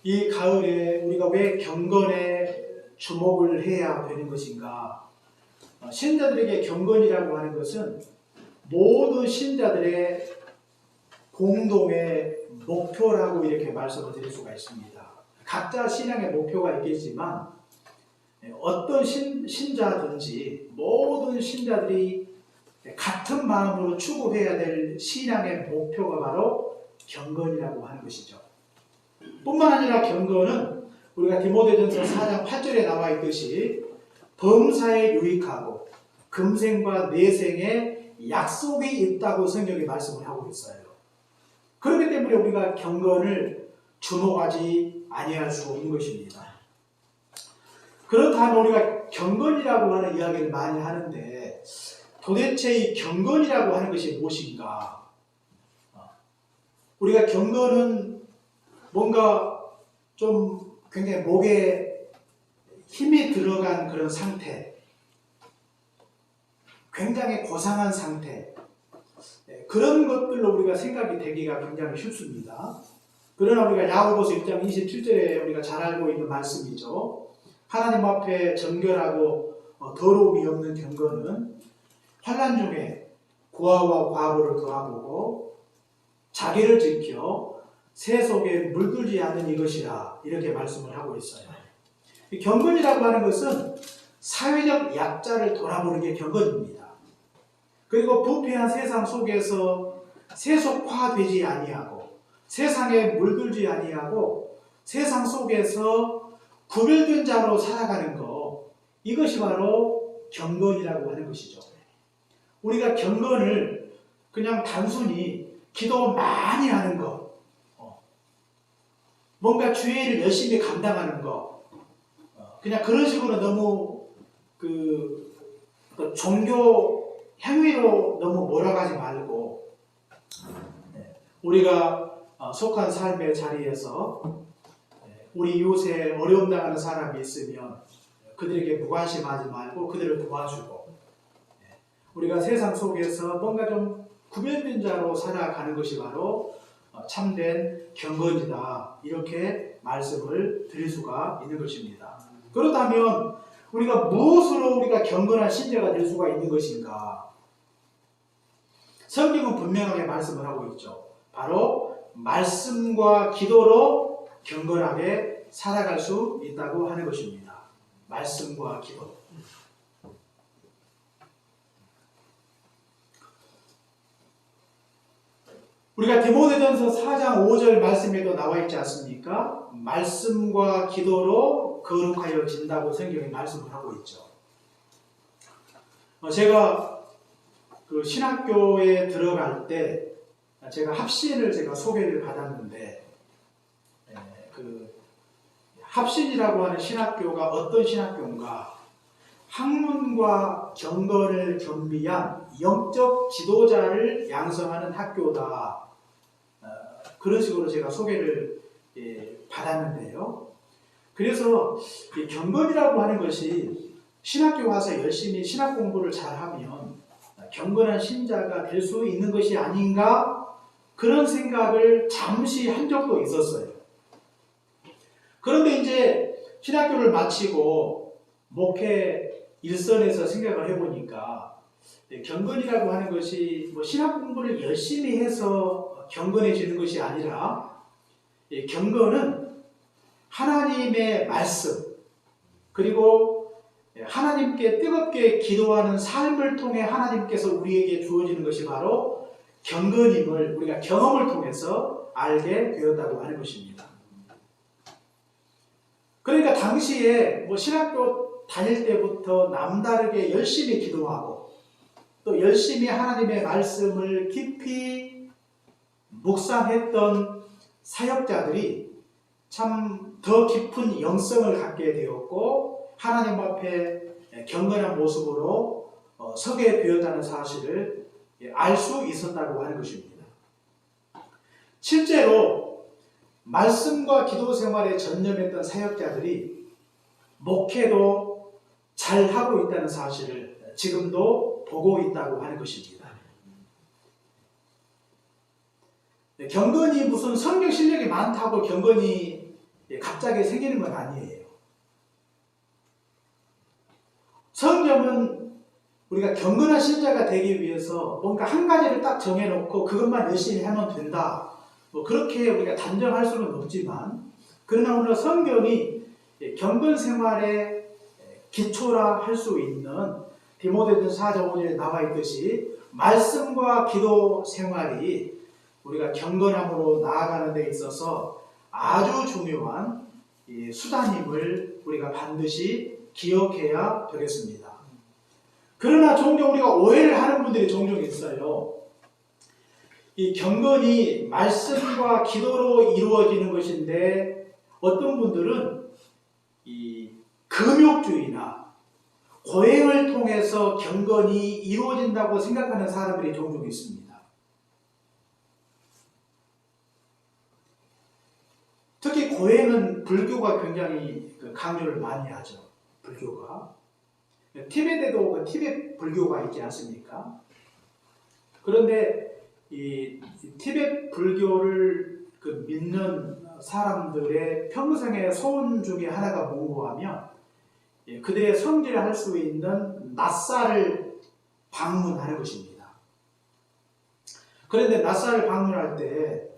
이 가을에 우리가 왜 경건에 주목을 해야 되는 것인가? 신자들에게 경건이라고 하는 것은 모든 신자들의 공동의 목표라고 이렇게 말씀을 드릴 수가 있습니다. 각자 신앙의 목표가 있겠지만 어떤 신자든지 모든 신자들이 같은 마음으로 추구해야 될 신앙의 목표가 바로 경건이라고 하는 것이죠. 뿐만 아니라 경건은 우리가 디모데전서 4장 8절에 나와 있듯이 범사에 유익하고 금생과 내생에 약속이 있다고 성경이 말씀을 하고 있어요. 그렇기 때문에 우리가 경건을 주목하지 아니할 수 없는 것입니다. 그렇다면 우리가 경건이라고 하는 이야기를 많이 하는데 도대체 이 경건이라고 하는 것이 무엇인가? 우리가 경건은 뭔가 좀 굉장히 목에 힘이 들어간 그런 상태, 굉장히 고상한 상태, 그런 것들로 우리가 생각이 되기가 굉장히 쉽습니다. 그러나 우리가 야고보서 1장 27절에 우리가 잘 알고 있는 말씀이죠. 하나님 앞에 정결하고 더러움이 없는 경건은 환난 중에 고아와 과부를 도와보고 자기를 지켜 새 속에 물들지 않는 이것이라 이렇게 말씀을 하고 있어요. 경건이라고 하는 것은 사회적 약자를 돌아보는 게 경건입니다. 그리고 부패한 세상 속에서 세속화되지 아니하고 세상에 물들지 아니하고 세상 속에서 구별된 자로 살아가는 것, 이것이 바로 경건이라고 하는 것이죠. 우리가 경건을 그냥 단순히 기도 많이 하는 것, 뭔가 주의를 열심히 감당하는 것, 그냥 그런 식으로 너무 그 종교 행위로 너무 몰아가지 말고 우리가 속한 삶의 자리에서 우리 이웃에 어려움 당하는 사람이 있으면 그들에게 무관심하지 말고 그들을 도와주고 우리가 세상 속에서 뭔가 좀 구별된 자로 살아가는 것이 바로 참된 경건이다, 이렇게 말씀을 드릴 수가 있는 것입니다. 그렇다면 우리가 무엇으로 우리가 경건한 신자가 될 수가 있는 것인가? 성경은 분명하게 말씀을 하고 있죠. 바로 말씀과 기도로 경건하게 살아갈 수 있다고 하는 것입니다. 말씀과 기도. 우리가 디모데전서 4장 5절 말씀에도 나와 있지 않습니까? 말씀과 기도로 거룩하여진다고 성경이 말씀을 하고 있죠. 제가 그 신학교에 들어갈 때 제가 합신을 소개를 받았는데 그 합신이라고 하는 신학교가 어떤 신학교인가? 학문과 경건을 겸비한 영적 지도자를 양성하는 학교다. 그런 식으로 제가 소개를 받았는데요. 그래서 경건이라고 하는 것이 신학교 와서 열심히 신학 공부를 잘하면 경건한 신자가 될 수 있는 것이 아닌가? 그런 생각을 잠시 한 적도 있었어요. 그런데 이제 신학교를 마치고 목회 일선에서 생각을 해보니까 경건이라고 하는 것이 신학 공부를 열심히 해서 경건해지는 것이 아니라 경건은 하나님의 말씀 그리고 하나님께 뜨겁게 기도하는 삶을 통해 하나님께서 우리에게 주어지는 것이 바로 경건임을 우리가 경험을 통해서 알게 되었다고 하는 것입니다. 그러니까 당시에 신학교 다닐 때부터 남다르게 열심히 기도하고 또 열심히 하나님의 말씀을 깊이 묵상했던 사역자들이 참 더 깊은 영성을 갖게 되었고 하나님 앞에 경건한 모습으로 서게 되었다는 사실을 알 수 있었다고 하는 것입니다. 실제로 말씀과 기도 생활에 전념했던 사역자들이 목회도 잘하고 있다는 사실을 지금도 보고 있다고 하는 것입니다. 경건이 무슨 성경 실력이 많다고 경건이 갑자기 생기는 건 아니에요. 성경은 우리가 경건한 신자가 되기 위해서 뭔가 한 가지를 딱 정해놓고 그것만 열심히 하면 된다. 뭐 그렇게 우리가 단정할 수는 없지만, 그러나 오늘 성경이 경건 생활의 기초라 할 수 있는 디모데전서 4장 5절에 나와 있듯이 말씀과 기도 생활이 우리가 경건함으로 나아가는 데 있어서 아주 중요한 수단임을 우리가 반드시 기억해야 되겠습니다. 그러나 종종 우리가 오해를 하는 분들이 종종 있어요. 이 경건이 말씀과 기도로 이루어지는 것인데, 어떤 분들은 이 금욕주의나 고행을 통해서 경건이 이루어진다고 생각하는 사람들이 종종 있습니다. 특히 고행은 불교가 굉장히 강조를 많이 하죠. 불교가. 티베트에도 그 티베트 불교가 있지 않습니까? 그런데 이 티베트 불교를 믿는 사람들의 평생의 소원 중에 하나가 뭔고 하면, 그들의 성질할 수 있는 나사를 방문하는 것입니다. 그런데 나사를 방문할 때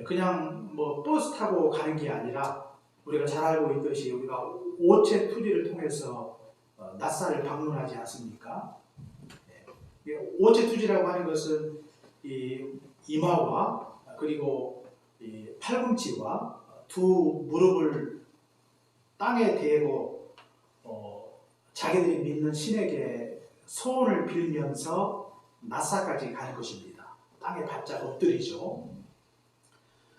그냥 뭐 버스 타고 가는 게 아니라, 우리가 잘 알고 있듯이 우리가 오체 투지를 통해서 나사를 방문하지 않습니까? 오체 투지라고 하는 것은 이 이마와 그리고 이 팔꿈치와 두 무릎을 땅에 대고 자기들이 믿는 신에게 소원을 빌면서 나사까지 가는 것입니다. 땅에 바짝 엎드리죠.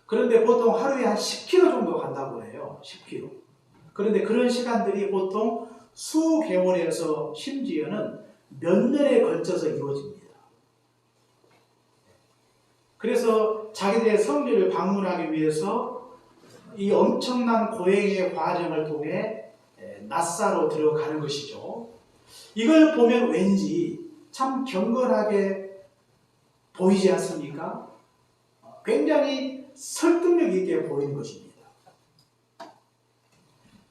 그런데 보통 하루에 한 10km 정도 간다고 해요. 10km. 그런데 그런 시간들이 보통 수개월에서 심지어는 몇 년에 걸쳐서 이루어집니다. 그래서 자기들의 성지를 방문하기 위해서 이 엄청난 고행의 과정을 통해 나사로 들어가는 것이죠. 이걸 보면 왠지 참 경건하게 보이지 않습니까? 굉장히 설득력 있게 보이는 것입니다.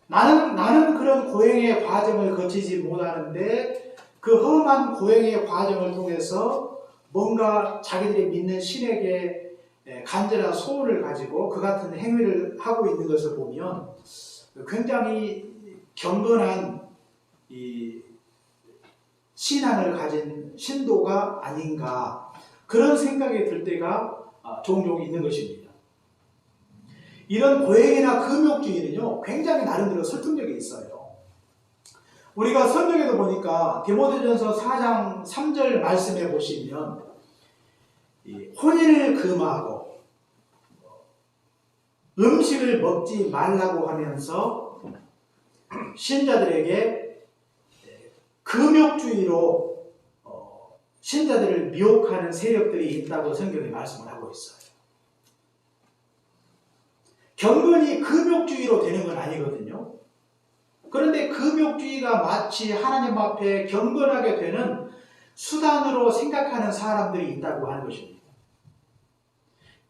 나는 그런 고행의 과정을 거치지 못하는데, 그 험한 고행의 과정을 통해서 뭔가 자기들이 믿는 신에게 간절한 소원을 가지고 그 같은 행위를 하고 있는 것을 보면 굉장히 경건한 이 신앙을 가진 신도가 아닌가, 그런 생각이 들 때가 종종 있는 것입니다. 이런 고행이나 금욕주의는요, 굉장히 나름대로 설득력이 있어요. 우리가 성경에도 보니까 디모데전서 4장 3절 말씀에 보시면 혼인을 금하고 음식을 먹지 말라고 하면서 신자들에게 금욕주의로 신자들을 미혹하는 세력들이 있다고 성경이 말씀을 하고 있어요. 경건이 금욕주의로 되는 건 아니거든요. 그런데 금욕주의가 마치 하나님 앞에 경건하게 되는 수단으로 생각하는 사람들이 있다고 하는 것입니다.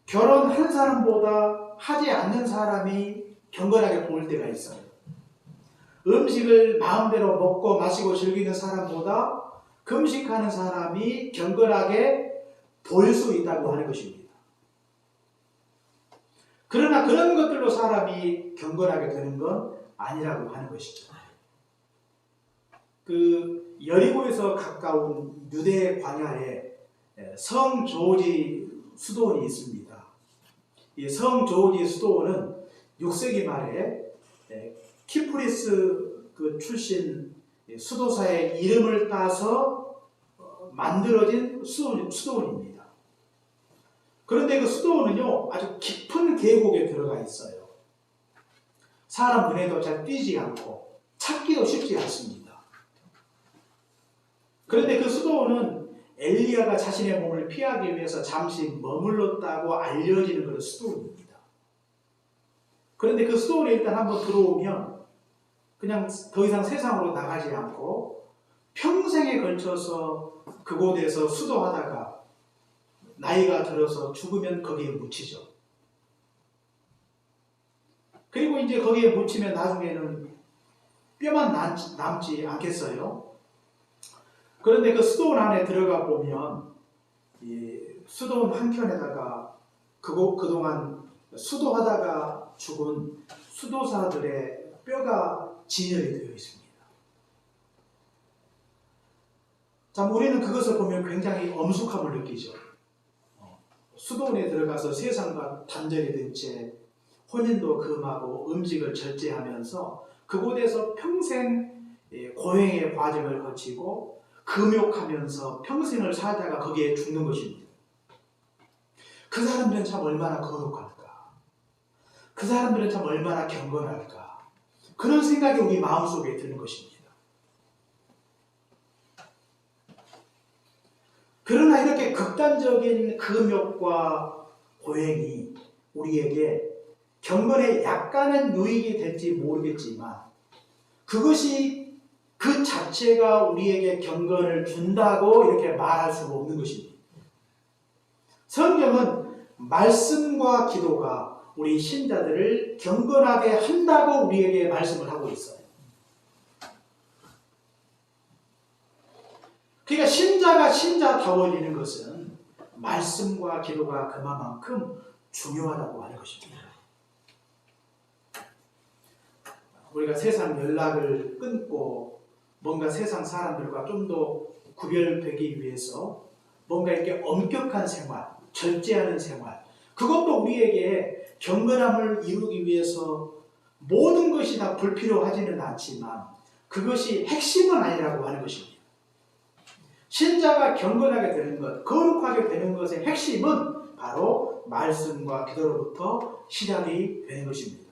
결혼한 사람보다 하지 않는 사람이 경건하게 보일 때가 있어요. 음식을 마음대로 먹고 마시고 즐기는 사람보다 금식하는 사람이 경건하게 보일 수 있다고 하는 것입니다. 그러나 그런 것들로 사람이 경건하게 되는 건 아니라고 하는 것이죠. 그 여리고에서 가까운 유대 광야에 성 조지 수도원이 있습니다. 이 성 조지 수도원은 6세기 말에 키프리스 그 출신 수도사의 이름을 따서 만들어진 수도원입니다. 그런데 그 수도원은요, 아주 깊은 계곡에 들어가 있어요. 사람 눈에도 잘 띄지 않고 찾기도 쉽지 않습니다. 그런데 그 수도원은 엘리야가 자신의 몸을 피하기 위해서 잠시 머물렀다고 알려지는 그런 수도원입니다. 그런데 그 수도원에 일단 한번 들어오면 그냥 더 이상 세상으로 나가지 않고 평생에 걸쳐서 그곳에서 수도하다가 나이가 들어서 죽으면 거기에 묻히죠. 그리고 이제 거기에 묻히면 나중에는 뼈만 남지 않겠어요? 그런데 그 수도원 안에 들어가 보면 이 수도원 한켠에다가 그동안 수도하다가 죽은 수도사들의 뼈가 진열이 되어 있습니다. 참 우리는 그것을 보면 굉장히 엄숙함을 느끼죠. 수도원에 들어가서 세상과 단절이 된 채 혼인도 금하고 음식을 절제하면서 그곳에서 평생 고행의 과정을 거치고 금욕하면서 평생을 살다가 거기에 죽는 것입니다. 그 사람들은 참 얼마나 거룩할까? 그 사람들은 참 얼마나 경건할까? 그런 생각이 우리 마음속에 드는 것입니다. 그러나 이렇게 극단적인 금욕과 고행이 우리에게 경건에 약간은 유익이 될지 모르겠지만 그것이 그 자체가 우리에게 경건을 준다고 이렇게 말할 수가 없는 것입니다. 성경은 말씀과 기도가 우리 신자들을 경건하게 한다고 우리에게 말씀을 하고 있어요. 그러니까 신자가 신자다워지는 것은 말씀과 기도가 그만큼 중요하다고 하는 것입니다. 우리가 세상 연락을 끊고 뭔가 세상 사람들과 좀 더 구별되기 위해서 뭔가 이렇게 엄격한 생활, 절제하는 생활, 그것도 우리에게 경건함을 이루기 위해서 모든 것이 다 불필요하지는 않지만 그것이 핵심은 아니라고 하는 것입니다. 신자가 경건하게 되는 것, 거룩하게 되는 것의 핵심은 바로 말씀과 기도로부터 시작이 되는 것입니다.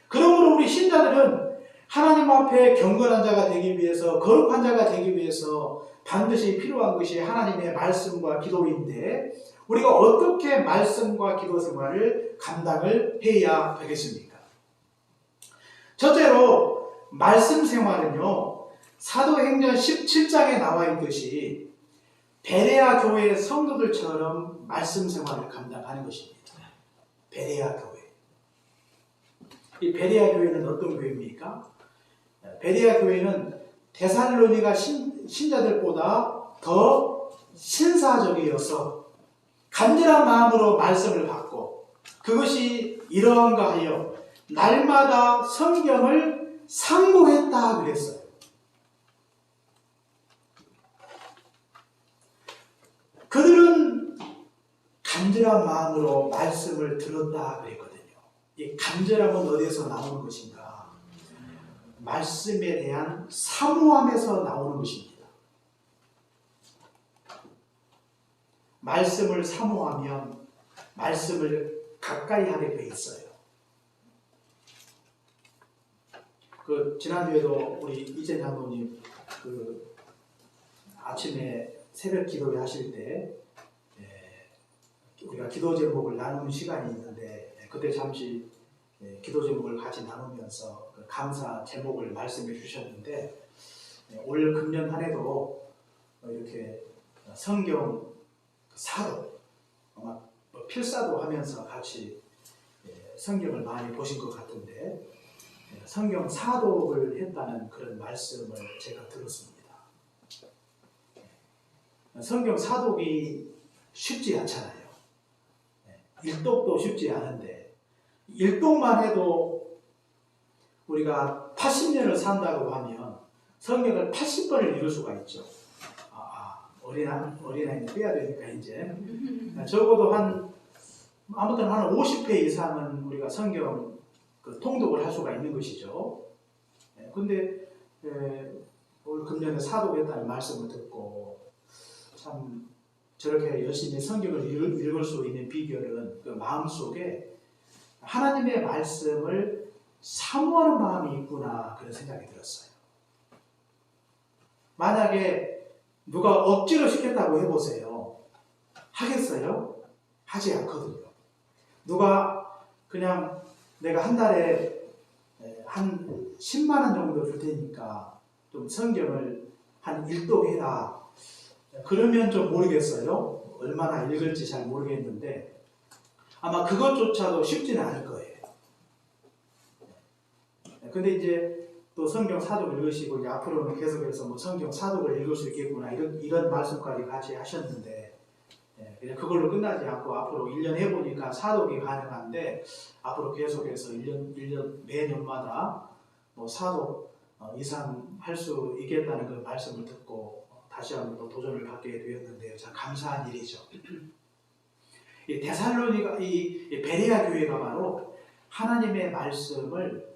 그러므로 우리 신자들은 하나님 앞에 경건한 자가 되기 위해서, 거룩한 자가 되기 위해서 반드시 필요한 것이 하나님의 말씀과 기도인데 우리가 어떻게 말씀과 기도 생활을 감당을 해야 되겠습니까? 첫째로 말씀 생활은요, 사도행전 17장에 나와 있듯이 베레아 교회의 성도들처럼 말씀 생활을 감당하는 것입니다. 베레아 교회. 이 베레아 교회는 어떤 교회입니까? 베레아 교회는 데살로니가 신자들보다 더 신사적이어서 간절한 마음으로 말씀을 받고 그것이 이러한가 하여 날마다 성경을 상고했다 그랬어요. 그들은 간절한 마음으로 말씀을 들었다 그랬거든요. 이 간절함은 어디에서 나오는 것인가? 말씀에 대한 사모함에서 나오는 것입니다. 말씀을 사모하면 말씀을 가까이 하게 돼 있어요. 지난주에도 우리 이재 장로님 아침에 새벽 기도회 하실 때 우리가 기도 제목을 나누는 시간이 있는데 그때 잠시 기도 제목을 같이 나누면서 감사 제목을 말씀해 주셨는데 올 금년 한 해도 이렇게 성경 사도 아마 필사도 하면서 같이 성경을 많이 보신 것 같은데 성경 사독을 했다는 그런 말씀을 제가 들었습니다. 성경 사독이 쉽지 않잖아요. 일독도 쉽지 않은데 일독만 해도 우리가 80년을 산다고 하면 성경을 80번을 읽을 수가 있죠. 어린아이는 빼야 되니까 이제 적어도 아무튼 한 50회 이상은 우리가 성경 통독을 할 수가 있는 것이죠. 근데 올 금년에 사독했다는 말씀을 듣고 참 저렇게 열심히 성경을 읽을 수 있는 비결은 그 마음속에 하나님의 말씀을 사모하는 마음이 있구나 그런 생각이 들었어요. 만약에 누가 억지로 시켰다고 해보세요. 하겠어요? 하지 않거든요. 누가 그냥 내가 한 달에 한 10만 원 정도 줄 테니까 좀 성경을 한 일독해라. 그러면 좀 모르겠어요. 얼마나 읽을지 잘 모르겠는데 아마 그것조차도 쉽지는 않을 거예요. 근데 이제 또 성경 사독 읽으시고 이제 앞으로는 계속해서 뭐 성경 사독을 읽을 수 있겠구나 이런 말씀까지 같이 하셨는데 그냥 그걸로 끝나지 않고 앞으로 1년 해보니까 사독이 가능한데 앞으로 계속해서 1년 매년마다 뭐 사독 이상 할 수 있겠다는 그 말씀을 듣고 다시 한번 또 도전을 받게 되었는데요. 참 감사한 일이죠. 이 데살로니가 이 베레아 교회가 바로 하나님의 말씀을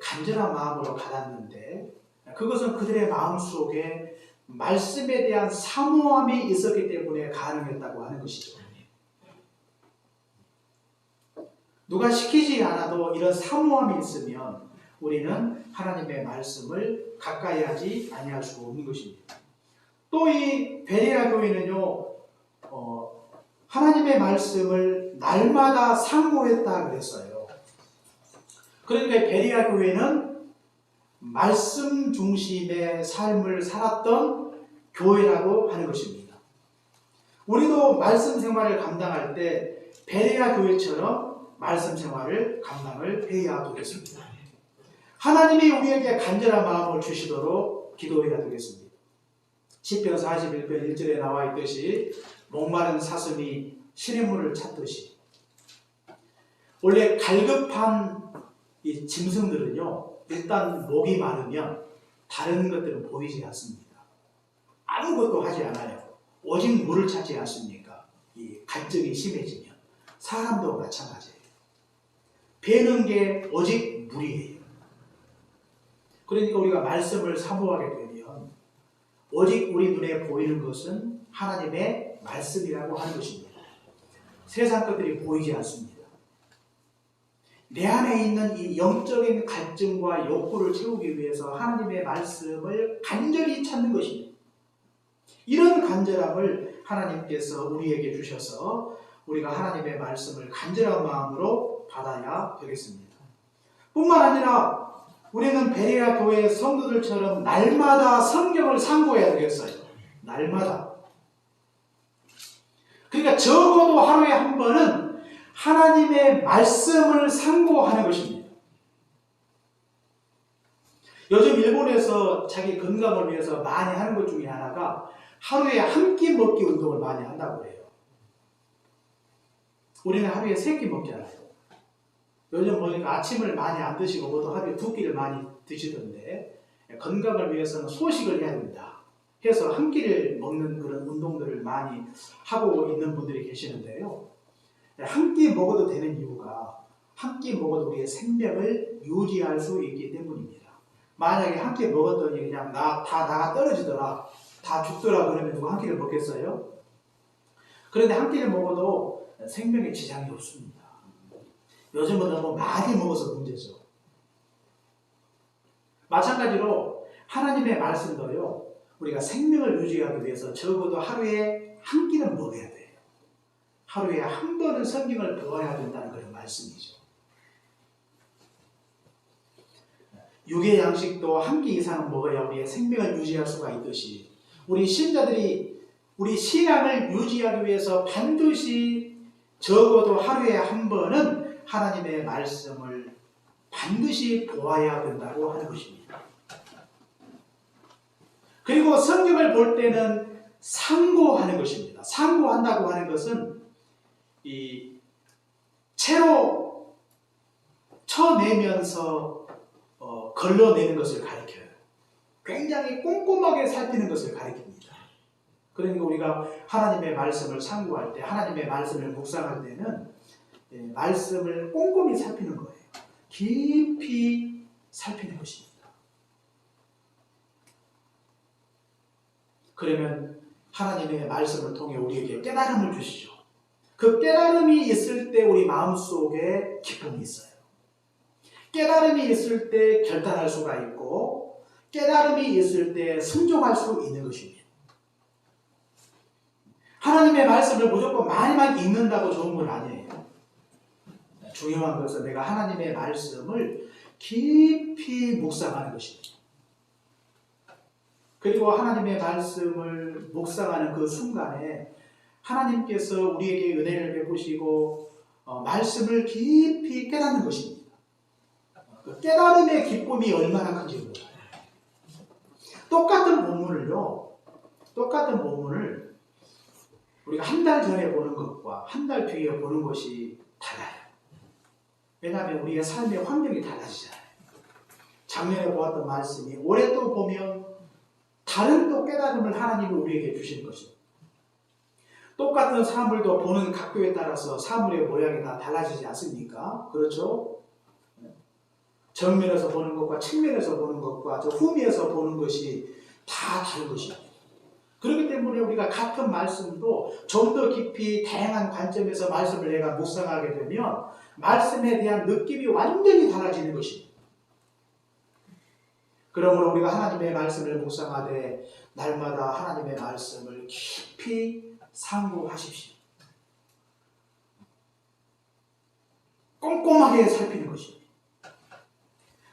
간절한 마음으로 받았는데 그것은 그들의 마음속에 말씀에 대한 사모함이 있었기 때문에 가능했다고 하는 것이죠. 누가 시키지 않아도 이런 사모함이 있으면 우리는 하나님의 말씀을 가까이 하지 아니할 수가 없는 것입니다. 또 이 베레아 교회는요, 하나님의 말씀을 날마다 상고했다 그랬어요. 그러니까 베레아 교회는 말씀 중심의 삶을 살았던 교회라고 하는 것입니다. 우리도 말씀 생활을 감당할 때 베레아 교회처럼 말씀 생활을 감당을 해야 되겠습니다. 하나님이 우리에게 간절한 마음을 주시도록 기도해야 되겠습니다. 시편 41편 1절에 나와 있듯이 목마른 사슴이 시냇물을 찾듯이 원래 갈급한 이 짐승들은요 일단 목이 마르면 다른 것들은 보이지 않습니다. 아무것도 하지 않아요. 오직 물을 찾지 않습니까? 이 갈증이 심해지면 사람도 마찬가지예요. 배는 게 오직 물이에요. 그러니까 우리가 말씀을 사모하게 되면 오직 우리 눈에 보이는 것은 하나님의 말씀이라고 하는 것입니다. 세상 것들이 보이지 않습니다. 내 안에 있는 이 영적인 갈증과 욕구를 채우기 위해서 하나님의 말씀을 간절히 찾는 것입니다. 이런 간절함을 하나님께서 우리에게 주셔서 우리가 하나님의 말씀을 간절한 마음으로 받아야 되겠습니다. 뿐만 아니라 우리는 베레아 교회 성도들처럼 날마다 성경을 상고해야 되겠어요. 날마다. 그러니까 적어도 하루에 한 번은 하나님의 말씀을 상고하는 것입니다. 요즘 일본에서 자기 건강을 위해서 많이 하는 것 중에 하나가 하루에 한 끼 먹기 운동을 많이 한다고 해요. 우리는 하루에 3끼 먹잖아요. 요즘 보니까 아침을 많이 안 드시고 모두 하루에 2끼를 많이 드시던데 건강을 위해서는 소식을 해야 된다 해서 한 끼를 먹는 그런 운동들을 많이 하고 있는 분들이 계시는데요. 한 끼 먹어도 되는 이유가 한 끼 먹어도 우리의 생명을 유지할 수 있기 때문입니다. 만약에 한 끼 먹었더니 그냥 다 나가 떨어지더라, 다 죽더라 그러면 누가 한 끼를 먹겠어요? 그런데 한 끼를 먹어도 생명에 지장이 없습니다. 요즘은 너무 많이 먹어서 문제죠. 마찬가지로 하나님의 말씀도요, 우리가 생명을 유지하기 위해서 적어도 하루에 한 끼는 먹어야 돼요. 하루에 한 번은 성경을 배워야 된다는 그런 말씀이죠. 육의 양식도 한 끼 이상은 먹어야 우리의 생명을 유지할 수가 있듯이 우리 신자들이 우리 신앙을 유지하기 위해서 반드시 적어도 하루에 한 번은 하나님의 말씀을 반드시 보아야 된다고 하는 것입니다. 그리고 성경을 볼 때는 상고하는 것입니다. 상고한다고 하는 것은 이 채로 쳐내면서 걸러내는 것을 가리켜요. 굉장히 꼼꼼하게 살피는 것을 가리킵니다. 그러니까 우리가 하나님의 말씀을 상고할 때, 하나님의 말씀을 묵상할 때는 말씀을 꼼꼼히 살피는 거예요. 깊이 살피는 것입니다. 그러면 하나님의 말씀을 통해 우리에게 깨달음을 주시죠. 그 깨달음이 있을 때 우리 마음속에 기쁨이 있어요. 깨달음이 있을 때 결단할 수가 있고 깨달음이 있을 때 순종할 수 있는 것입니다. 하나님의 말씀을 무조건 많이 읽는다고 좋은 건 아니에요. 중요한 것은 내가 하나님의 말씀을 깊이 묵상하는 것입니다. 그리고 하나님의 말씀을 묵상하는 그 순간에 하나님께서 우리에게 은혜를 베푸시고 말씀을 깊이 깨닫는 것입니다. 그 깨달음의 기쁨이 얼마나 큰지 몰라요. 똑같은 본문을 우리가 한 달 전에 보는 것과 한 달 뒤에 보는 것이 달라요. 왜냐하면 우리의 삶의 환경이 달라지잖아요. 작년에 보았던 말씀이 올해 또 보면 다른 또 깨달음을 하나님이 우리에게 주시는 것입니다. 똑같은 사물도 보는 각도에 따라서 사물의 모양이 다 달라지지 않습니까? 그렇죠? 정면에서 보는 것과 측면에서 보는 것과 저 후미에서 보는 것이 다 다른 것입니다. 그렇기 때문에 우리가 같은 말씀도 좀 더 깊이 다양한 관점에서 말씀을 내가 묵상하게 되면 말씀에 대한 느낌이 완전히 달라지는 것입니다. 그러므로 우리가 하나님의 말씀을 묵상하되 날마다 하나님의 말씀을 깊이 상고하십시오. 꼼꼼하게 살피는 것입니다.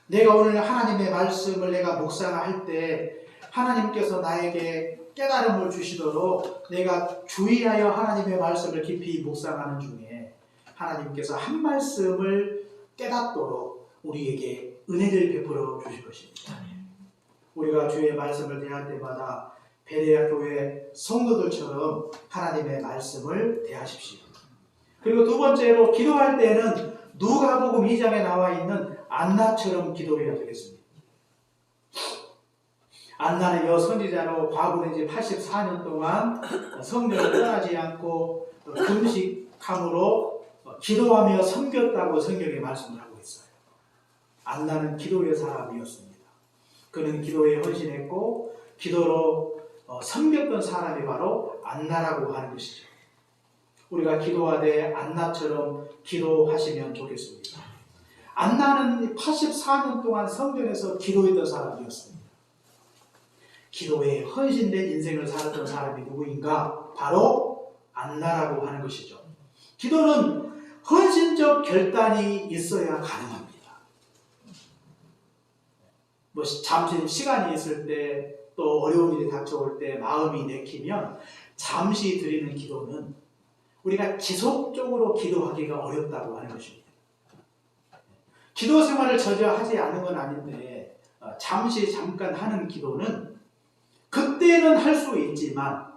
내가 오늘 하나님의 말씀을 내가 묵상할 때 하나님께서 나에게 깨달음을 주시도록 내가 주의하여 하나님의 말씀을 깊이 묵상하는 중에 하나님께서 한 말씀을 깨닫도록 우리에게 은혜를 베풀어 주실 것입니다. 우리가 주의 말씀을 대할 때마다 베레아 교회 성도들처럼 하나님의 말씀을 대하십시오. 그리고 두 번째로 기도할 때는 누가복음 2장에 나와 있는 안나처럼 기도해야 되겠습니다. 안나는 여선지자로 과부된 지 84년 동안 성령을 떠나지 않고 금식함으로 기도하며 섬겼다고 성경에 말씀을 하고 있어요. 안나는 기도의 사람이었습니다. 그는 기도에 헌신했고 기도로 섬겼던 사람이 바로 안나라고 하는 것이죠. 우리가 기도하되 안나처럼 기도하시면 좋겠습니다. 안나는 84년 동안 성전에서 기도했던 사람이었습니다. 기도에 헌신된 인생을 살았던 사람이 누구인가? 바로 안나라고 하는 것이죠. 기도는 헌신적 결단이 있어야 가능합니다. 잠시 시간이 있을 때 또 어려운 일이 닥쳐올 때 마음이 내키면 잠시 드리는 기도는 우리가 지속적으로 기도하기가 어렵다고 하는 것입니다. 기도 생활을 전혀 하지 않는 건 아닌데 잠깐 하는 기도는 그때는 할 수 있지만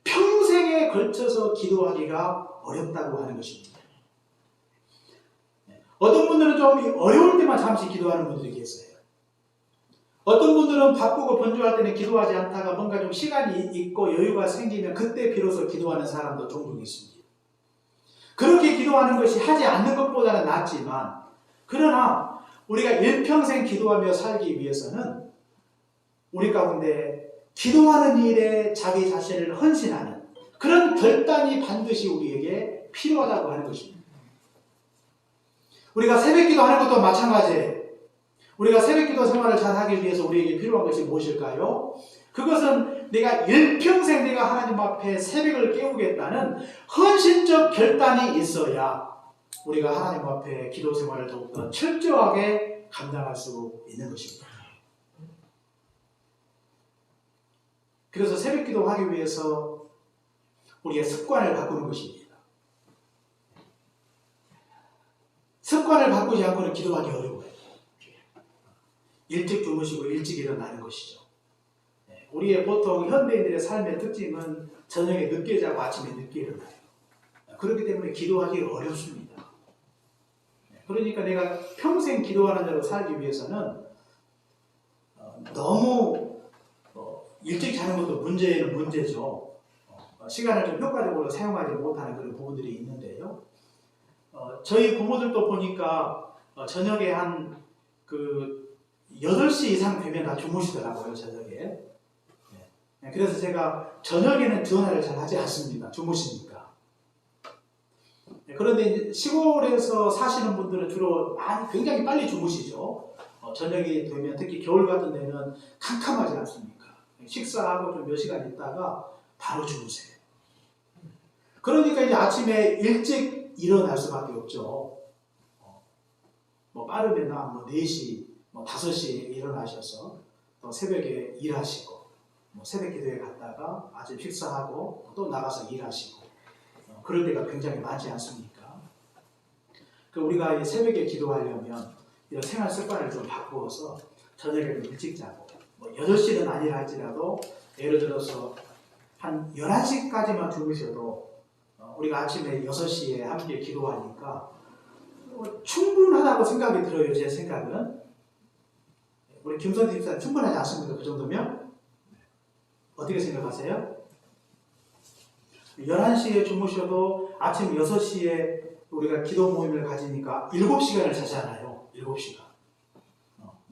평생에 걸쳐서 기도하기가 어렵다고 하는 것입니다. 어떤 분들은 좀 어려울 때만 잠시 기도하는 분들이 계세요. 어떤 분들은 바쁘고 번주할 때는 기도하지 않다가 뭔가 좀 시간이 있고 여유가 생기면 그때 비로소 기도하는 사람도 종종 있습니다. 그렇게 기도하는 것이 하지 않는 것보다는 낫지만 그러나 우리가 일평생 기도하며 살기 위해서는 우리 가운데 기도하는 일에 자기 자신을 헌신하는 그런 결단이 반드시 우리에게 필요하다고 하는 것입니다. 우리가 새벽기도 하는 것도 마찬가지예요. 우리가 새벽기도 생활을 잘하기 위해서 우리에게 필요한 것이 무엇일까요? 그것은 내가 일평생 내가 하나님 앞에 새벽을 깨우겠다는 헌신적 결단이 있어야 우리가 하나님 앞에 기도 생활을 더욱더 철저하게 감당할 수 있는 것입니다. 그래서 새벽기도 하기 위해서 우리의 습관을 바꾸는 것입니다. 습관을 바꾸지 않고는 기도하기 어려워요. 일찍 주무시고 일찍 일어나는 것이죠. 우리의 보통 현대인들의 삶의 특징은 저녁에 늦게 자고 아침에 늦게 일어나요. 그렇기 때문에 기도하기 어렵습니다. 그러니까 내가 평생 기도하는 자로 살기 위해서는 너무 일찍 자는 것도 문제는 문제죠. 시간을 좀 효과적으로 사용하지 못하는 그런 부분들이 있는데요. 저희 부모들도 보니까 저녁에 한 8시 이상 되면 다 주무시더라고요, 저녁에. 그래서 제가 저녁에는 전화를 잘 하지 않습니다. 주무시니까. 그런데 시골에서 사시는 분들은 주로 굉장히 빨리 주무시죠. 저녁이 되면 특히 겨울 같은 데는 캄캄하지 않습니까? 식사하고 좀 몇 시간 있다가 바로 주무세요. 그러니까 이제 아침에 일찍 일어날 수밖에 없죠. 빠르면 4시, 5시에 일어나셔서 또 새벽에 일하시고 새벽 기도에 갔다가 아침 식사하고 또 나가서 일하시고 그럴 때가 굉장히 많지 않습니까? 우리가 새벽에 기도하려면 이런 생활 습관을 좀 바꾸어서 저녁에 좀 일찍 자고, 뭐 8시는 아니라 할지라도 예를 들어서 한 11시까지만 주무셔도 우리가 아침에 6시에 함께 기도하니까 충분하다고 생각이 들어요. 제 생각은. 우리 김선태 집사님 충분하지 않습니까? 그 정도면? 어떻게 생각하세요? 11시에 주무셔도 아침 6시에 우리가 기도 모임을 가지니까 7시간을 자잖아요. 7시간.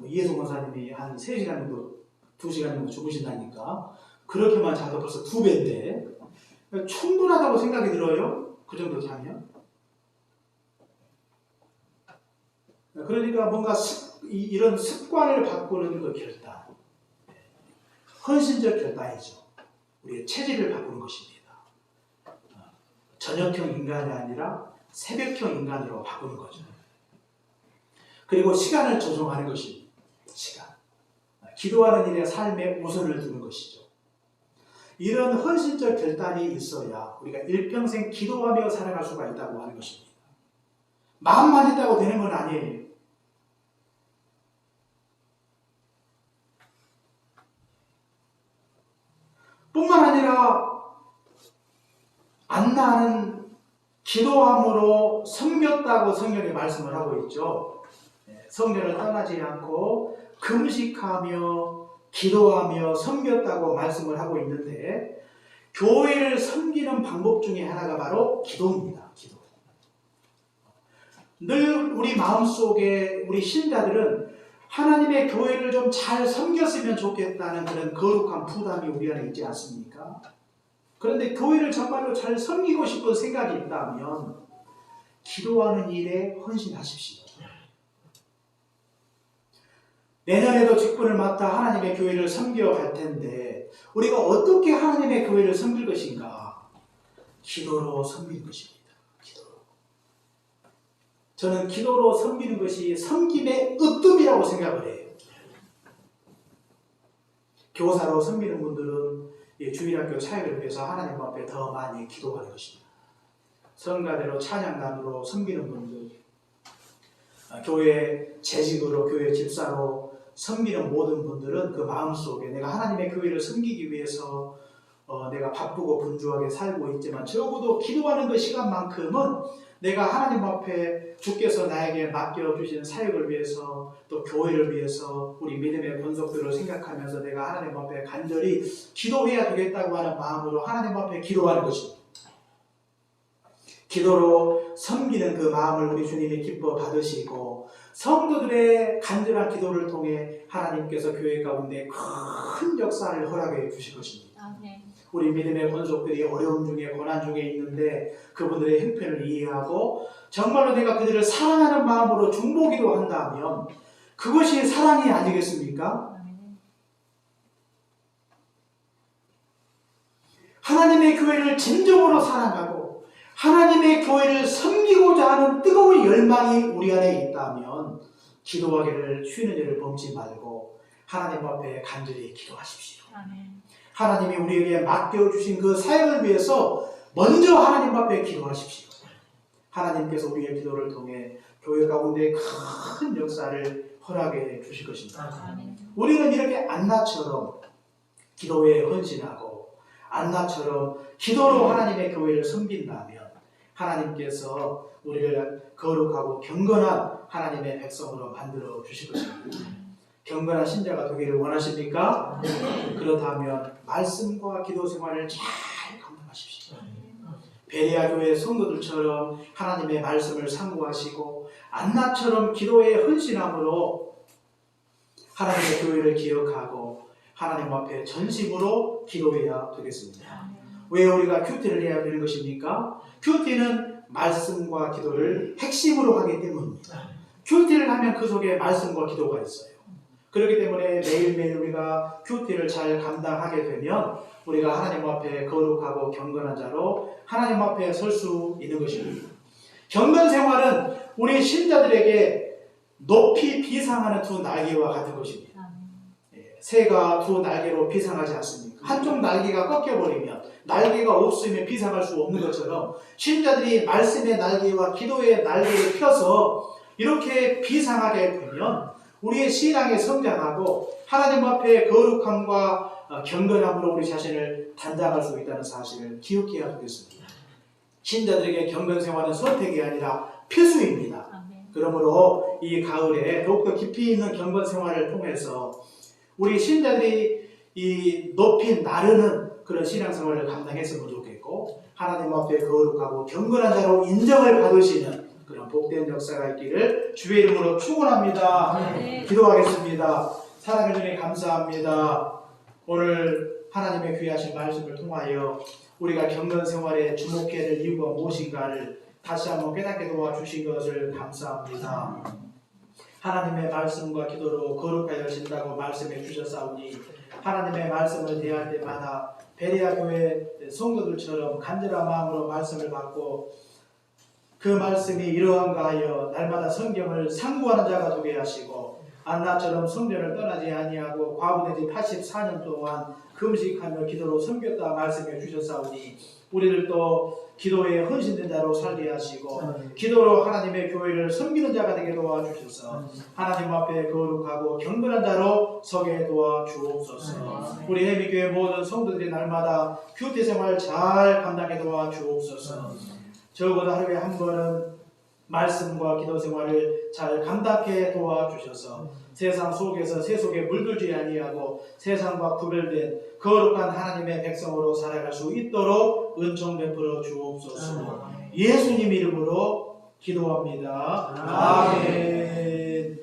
이혜성 권사님이 한 3시간 정도, 2시간 정도 주무신다니까 그렇게만 자도 벌써 2배인데 충분하다고 생각이 들어요. 그 정도 자면. 그러니까 뭔가 이런 습관을 바꾸는 그 결단, 헌신적 결단이죠. 우리의 체질을 바꾸는 것입니다. 저녁형 인간이 아니라 새벽형 인간으로 바꾸는 거죠. 그리고 시간을 조정하는 것입니다. 시간. 기도하는 일에 삶에 우선을 두는 것이죠. 이런 헌신적 결단이 있어야 우리가 일평생 기도하며 살아갈 수가 있다고 하는 것입니다. 마음만 있다고 되는 건 아니에요. 뿐만 아니라 안나는 기도함으로 섬겼다고 성경에 말씀을 하고 있죠. 성전을 떠나지 않고 금식하며 기도하며 섬겼다고 말씀을 하고 있는데 교회를 섬기는 방법 중에 하나가 바로 기도입니다. 기도. 늘 우리 마음속에 우리 신자들은 하나님의 교회를 좀 잘 섬겼으면 좋겠다는 그런 거룩한 부담이 우리 안에 있지 않습니까? 그런데 교회를 정말로 잘 섬기고 싶은 생각이 있다면 기도하는 일에 헌신하십시오. 내년에도 직분을 맡아 하나님의 교회를 섬겨갈 텐데 우리가 어떻게 하나님의 교회를 섬길 것인가? 기도로 섬기는 것입니다. 기도로. 저는 기도로 섬기는 것이 섬김의 으뜸이라고 생각을 해요. 교사로 섬기는 분들은 주일학교 사역을 위해서 하나님 앞에 더 많이 기도하는 것입니다. 성가대로 찬양단으로 섬기는 분들, 교회 재직으로 교회 집사로 섬기는 모든 분들은 그 마음속에 내가 하나님의 교회를 섬기기 위해서 내가 바쁘고 분주하게 살고 있지만 적어도 기도하는 그 시간만큼은 내가 하나님 앞에 주께서 나에게 맡겨주신 사역을 위해서 또 교회를 위해서 우리 믿음의 권속들을 생각하면서 내가 하나님 앞에 간절히 기도해야 되겠다고 하는 마음으로 하나님 앞에 기도하는 것입니다. 기도로 섬기는 그 마음을 우리 주님이 기뻐 받으시고 성도들의 간절한 기도를 통해 하나님께서 교회 가운데 큰 역사를 허락해 주실 것입니다. 네. 우리 믿음의 권속들이 어려움 중에 고난 중에 있는데 그분들의 형편을 이해하고 정말로 내가 그들을 사랑하는 마음으로 중보기도 한다면 그것이 사랑이 아니겠습니까? 하나님의 교회를 진정으로 사랑하고 하나님의 교회를 섬기고자 하는 뜨거운 열망이 우리 안에 있다면 기도하기를 쉬는 일을 범치 말고 하나님 앞에 간절히 기도하십시오. 아멘. 하나님이 우리에게 맡겨주신 그 사역을 위해서 먼저 하나님 앞에 기도하십시오. 하나님께서 우리의 기도를 통해 교회 가운데 큰 역사를 허락해 주실 것입니다. 아멘. 우리는 이렇게 안나처럼 기도에 헌신하고 안나처럼 기도로 하나님의 교회를 섬긴다면 하나님께서 우리를 거룩하고 경건한 하나님의 백성으로 만들어 주실 것입니다. 경건한 신자가 되기를 원하십니까? 네. 그렇다면 말씀과 기도 생활을 잘 감당하십시오. 베레아 교회 성도들처럼 하나님의 말씀을 상고하시고 안나처럼 기도에 헌신함으로 하나님의 교회를 기억하고 하나님 앞에 전심으로 기도해야 되겠습니다. 왜 우리가 큐티를 해야 되는 것입니까? 큐티는 말씀과 기도를 핵심으로 하기 때문입니다. 큐티를 하면 그 속에 말씀과 기도가 있어요. 그렇기 때문에 매일매일 우리가 큐티를 잘 감당하게 되면 우리가 하나님 앞에 거룩하고 경건한 자로 하나님 앞에 설 수 있는 것입니다. 경건 생활은 우리 신자들에게 높이 비상하는 두 날개와 같은 것입니다. 새가 두 날개로 비상하지 않습니까? 한쪽 날개가 꺾여버리면 날개가 없으면 비상할 수 없는 것처럼 신자들이 말씀의 날개와 기도의 날개를 펴서 이렇게 비상하게 되면 우리의 신앙이 성장하고 하나님 앞에 거룩함과 경건함으로 우리 자신을 단장할 수 있다는 사실을 기억해야 하겠습니다. 신자들에게 경건 생활은 선택이 아니라 필수입니다. 그러므로 이 가을에 더욱더 깊이 있는 경건 생활을 통해서 우리 신자들이 이 높이 나르는 그런 신앙생활을 감당했으면 좋겠고, 하나님 앞에 거룩하고 경건한 자로 인정을 받으시는 그런 복된 역사가 있기를 주의 이름으로 축원합니다. 네. 기도하겠습니다. 사랑해 주님 감사합니다. 오늘 하나님의 귀하신 말씀을 통하여 우리가 경건 생활에 주목해야 될 이유가 무엇인가를 다시 한번 깨닫게 도와주신 것을 감사합니다. 하나님의 말씀과 기도로 거룩하여 진다고 말씀해 주셨사오니 하나님의 말씀을 대할 때마다 베레아 교회 성도들처럼 간절한 마음으로 말씀을 받고 그 말씀이 이러한가 하여 날마다 성경을 상고하는 자가 되게 하시고 안나처럼 성전을 떠나지 아니하고 과부되지 84년 동안 금식하며 기도로 섬겼다 말씀해 주셨사오니 우리들도 기도에 헌신된 자로 살게 하시고 기도로 하나님의 교회를 섬기는 자가 되게 도와주셔서 하나님 앞에 거룩하고 경건한 자로 서게 도와주옵소서. 우리 해미교회 모든 성도들이 날마다 교태생활 잘 감당해 도와주옵소서. 적어도 하루에 한 번은 말씀과 기도 생활을 잘 감당해 도와주셔서 세상 속에서 세속에 물들지 아니하고 세상과 구별된 거룩한 하나님의 백성으로 살아갈 수 있도록 은총 베풀어 주옵소서. 예수님 이름으로 기도합니다. 아멘.